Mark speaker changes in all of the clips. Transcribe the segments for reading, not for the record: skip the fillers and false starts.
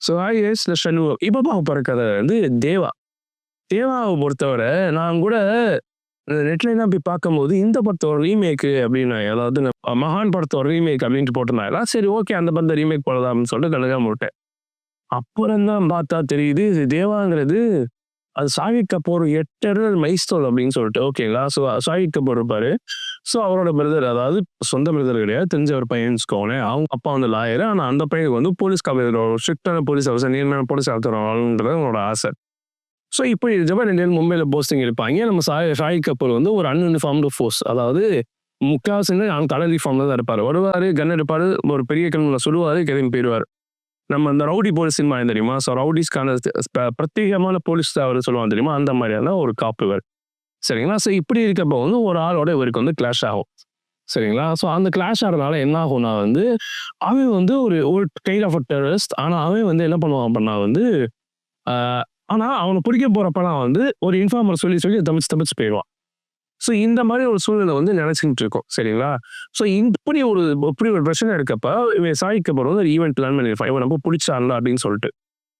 Speaker 1: So ஐஏஎஸ்ல Shanmugam. இப்ப பார்க்க போற கதை வந்து தேவா. தேவாவ பொறுத்தவரை நான் கூட நெட்லலாம் போய் பார்க்கும்போது, இந்த படத்தோட ரீமேக்கு அப்படின்னாங்க. அதாவது மகான் படத்தோட ரீமேக் அப்படின்ட்டு போட்டிருந்தாங்களா, சரி ஓகே அந்த படத்த ரீமேக் போடலாம் அப்படின்னு சொல்லிட்டு கண்டுக்காம விட்டேன். அப்புறம் தான் பார்த்தா தெரியுது, இது தேவாங்கிறது அது ஷாகித் கபூர் எட்டர்னல் மைல்ஸ்டோன் அப்படின்னு சொல்லிட்டு ஓகேங்களா. ஸோ ஷாகித் கபூர் இருப்பாரு. ஸோ அவரோட பிரதர், அதாவது சொந்த பிரதர் கிடையாது, தெரிஞ்ச ஒரு பையன் வச்சுக்கோங்களேன். அவங்க அப்பா வந்து லாயர். ஆனா அந்த பையனுக்கு வந்து போலீஸ் காவலர், ஸ்ட்ரிக்டான போலீஸ் ஆஃபீஸர், நேர்மையான போலீஸ் ஆஃபீஸர் ஆகணுன்றது அவனோட ஆசை. ஸோ இப்படி ஜப்பான் இந்தியன் மும்பைல போஸ்டிங் இருப்பாங்க. நம்ம ஷாகித் கபூர் வந்து ஒரு அன்யூனிஃபார்ம்டு ஃபோர்ஸ், அதாவது முக்காவாசி அவங்க கலர் யூனிஃபார்ம்ல தான் இருப்பாரு. வருவாரு, கன் எடுப்பாரு, ஒரு பெரிய கண்ணுல சுடுவாரு, கிளம்பி போயிடுவாரு. நம்ம இந்த ரவுடி போலீஸ் சினிமா தெரியுமா? ஸோ ரவுடிஸ்க்கான பிரத்யேகமான போலீஸ் அவர் சொல்லுவாங்க தெரியுமா? அந்த மாதிரியான ஒரு காப்பு இவர். சரிங்களா. ஸோ இப்படி இருக்கப்போ வந்து ஒரு ஆளோட இவருக்கு வந்து கிளாஷ் ஆகும். சரிங்களா. ஸோ அந்த கிளாஷ் ஆகிறதுனால என்ன ஆகும்னா வந்து, அவன் வந்து ஒரு ஒரு கைண்ட் ஆஃப் டெரரிஸ்ட். ஆனா அவன் வந்து என்ன பண்ணுவான் அப்படின்னா வந்து, ஆனா அவனை பிடிக்க போறப்பலாம் வந்து ஒரு இன்ஃபார்மர் சொல்லி சொல்லி தப்பிச்சு தப்பிச்சு போயிடுவான். ஸோ இந்த மாதிரி ஒரு சூழ்நிலை வந்து நினைச்சுக்கிட்டு இருக்கோம். சரிங்களா. ஸோ இப்படி ஒரு பிரச்சனை இருக்கப்ப இவன் ஷாகித் கபூர் வந்து ஒரு ஈவெண்ட் பிளான் பண்ணியிருப்பான். இவன் ரொம்ப பிடிச்சான்ல அப்படின்னு சொல்லிட்டு.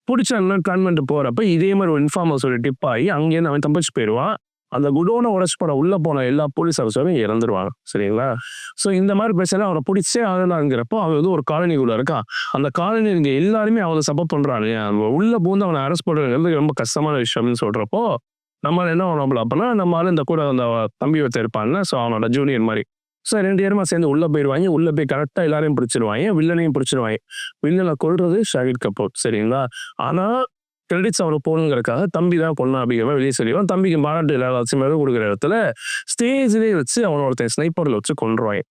Speaker 1: பிடிச்சான்ல பிளான் பண்ணிட்டு போறப்ப இதே மாதிரி ஒரு இன்ஃபார்மர் சொல்லி டிப் ஆகி அங்கேருந்து அவன் தப்பிச்சு போயிடுவான். அந்த குடோனை உடைச்சு போன உள்ள போன எல்லா போலீஸ் ஆஃபீஸரும் இறந்துருவாங்க. சரிங்களா. ஸோ இந்த மாதிரி பிரச்சனை அவனை பிடிச்சே ஆகலாங்கிறப்போ அவன் வந்து ஒரு காலனிக்குள்ள இருக்கான். அந்த காலனி இருக்க எல்லாருமே அவனை சப்போர்ட் பண்றாங்க. உள்ள பூந்து அவனை அரெஸ்ட் பண்றது ரொம்ப கஷ்டமான விஷயம்னு சொல்றப்போ, நம்மளால என்ன பண்ண அப்படின்னா, நம்மளால இந்த கூட அந்த தம்பி ஒருத்தன் இருப்பான்ல, ஸோ அவனோட ஜூனியர் மாதிரி. ஸோ 2 பேருமா சேர்ந்து உள்ள போயிடுவாங்க. உள்ள போய் கரெக்டா எல்லாரையும் பிடிச்சிருவாங்க. வில்லனையும் பிடிச்சிருவாங்க. வில்லனை கொல்றது ஷாகித் கபூர். சரிங்களா. ஆனா கிரெடிட்ஸ் அவனுக்கு போகணுங்கிறதுக்காக தம்பி தான் கொன்னான் அப்படிங்கிற மாதிரி வெளியே சொல்லிடுவான். தம்பிக்கு பாராட்டு எல்லாச்சும் மேலே கொடுக்குற இடத்துல ஸ்டேஜ்லேயே வச்சு அவனை ஒருத்தன் ஸ்னைப்பரில் வச்சு கொன்றுவாங்க.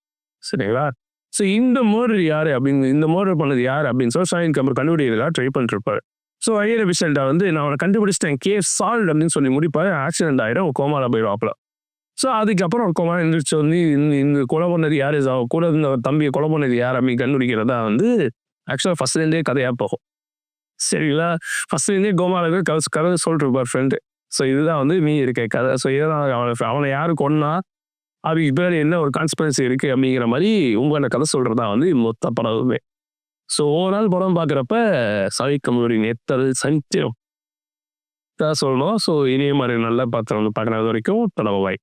Speaker 1: சரிங்களா. ஸோ இந்த மர்டர் யாரு அப்படின்னு, இந்த மர்டர் பண்ணது யார் அப்படின்னு சொல்லி ஷாகித் கபூர் கண்டுபிடிக்கிறதா ட்ரை பண்ணிட்டு இருப்பாரு. ஸோ ஐயர் ரிசல்ட்டா வந்து நான் அவனை கண்டுபிடிச்சிட்டேன், கேஸ் சால்வ் அப்படின்னு சொல்லி முடிப்பாரு. ஆக்சிடென்ட் ஆயிடும், கோமால போயிடுவாப்ல. ஸோ அதுக்கப்புறம் ஒரு கோமால எந்திரிச்சு வந்து இந்த கொலை பண்ணது யாரு, கூட இருந்த தம்பியை கொலை பண்ணது யார் அப்படின்னு கண்டுபிடிக்கிறதா வந்து ஆக்சுவலாக ஃபர்ஸ்ட்லேருந்தே கதையாக போகும். சரிங்களா. ஃபர்ஸ்ட்லேருந்தே கோமால கதை சொல்லிட்டு இருப்பார் ஃப்ரெண்டு. ஸோ இதுதான் வந்து மீதி இருக்க கதை. ஸோ இதான் அவனை யாரு கொன்னா, அதுக்கு பேர் என்ன ஒரு கான்ஸ்பிரன்சி இருக்கு அப்படிங்கிற மாதிரி உங்களோட கதை சொல்றதா வந்து மொத்த படமுமே. ஸோ ஓவரால் படம் பார்க்குறப்ப ஷாகித் கபூரின் எத்தல் சரித்திரம் தான் சொல்லணும். ஸோ இதே மாதிரி நல்ல பாத்திரம் வந்து பார்க்குறது வரைக்கும் பாய்.